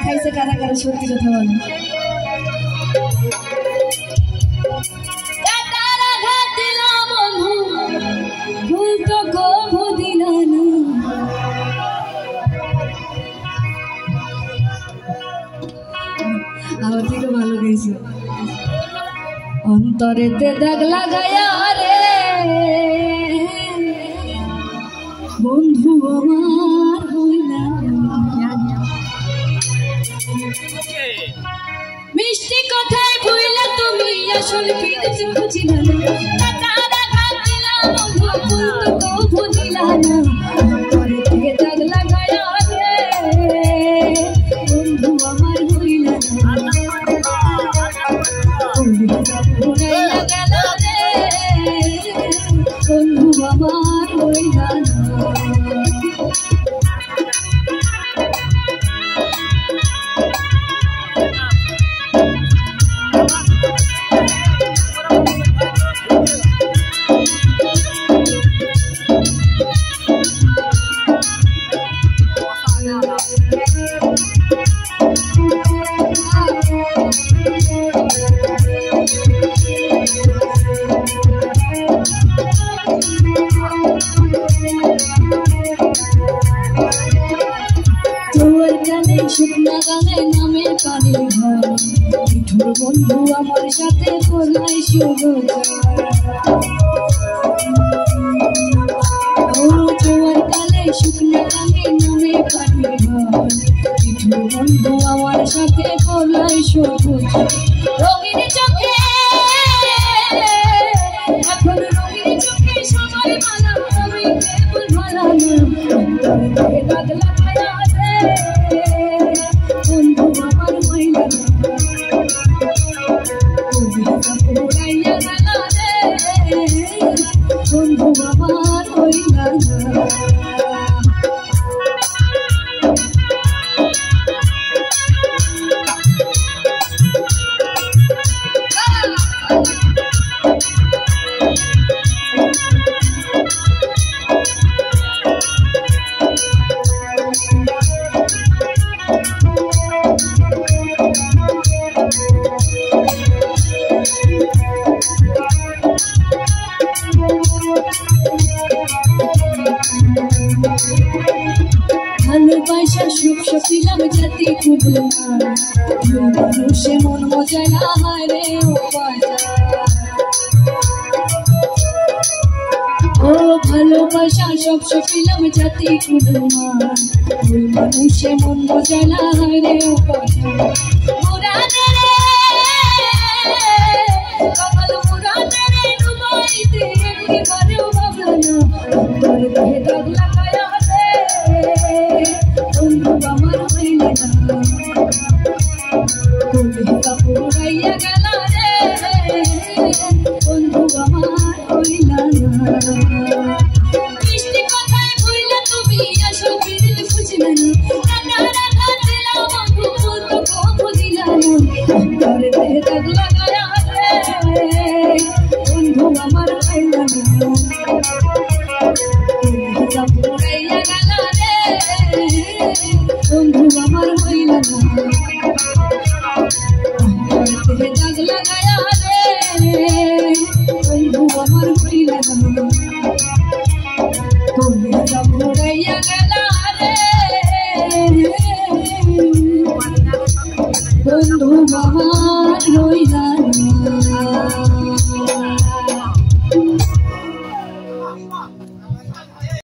খাইছে কারা কারা সত্যি কথা বলে আমার থেকে ভালো গেছে অন্তরেতে দাগ লাগায়া রে বন্ধু আমার হইলা মিষ্টি কথায় ভুইলা তুমি আসল পিরিত বুঝিলা না তারা ঘাত দিলা বন্ধু তো বুঝিলা না অন্তরেতে দাগ লাগায়া রে বন্ধু আমার হইলা না বন্ধু আমার হইলা না শুকনা গানে নামের কানে ঘর মিঠুর বন্ধু আমার সাথে করলাই শুভ জোয়ার কালে শুকনা গানে নামের কানে ঘর মিঠুর বন্ধু আমার সাথে করলাই শুভ রঙিন চোখে এখন রঙিন চোখে সবাই মালা আমি কেবল মালা না দাগ লাগায়া বন্ধু আমার হইলা না পুরাইয়া গেল রে বন্ধু আমার হইলা না ভালোবাসা সুখ সপিলাম জাতি কুদুমা মানুষে মন মজা না হয় রে ও ভালোবাসা সব সপিলাম জাতি কুদুমা মানুষে মন মজা না হয় রে মুরাদে রে কমল মুরাদে রে ডুবাইতে একবারেও ভাবলা না তোর দেহে দাগ লাগায়া বন্ধু আমার হইলা না পুরাইয়া গেল রে বন্ধু আমার হইলা না মিষ্টি কথায় ভুইলা তুমি আসল পিরিত বুঝিলা না তারা ঘাত দিলা বন্ধু তো বুঝিলা না তোর দেহে দাগ লাগায়া রে বন্ধু আমার হইলা না পুরাইয়া গেল রে বন্ধু আমার হইলা না দাগ লাগায়া রে বন্ধু আমার হইলা না পুরাইয়া গেল রে বন্ধু আমার হইলা না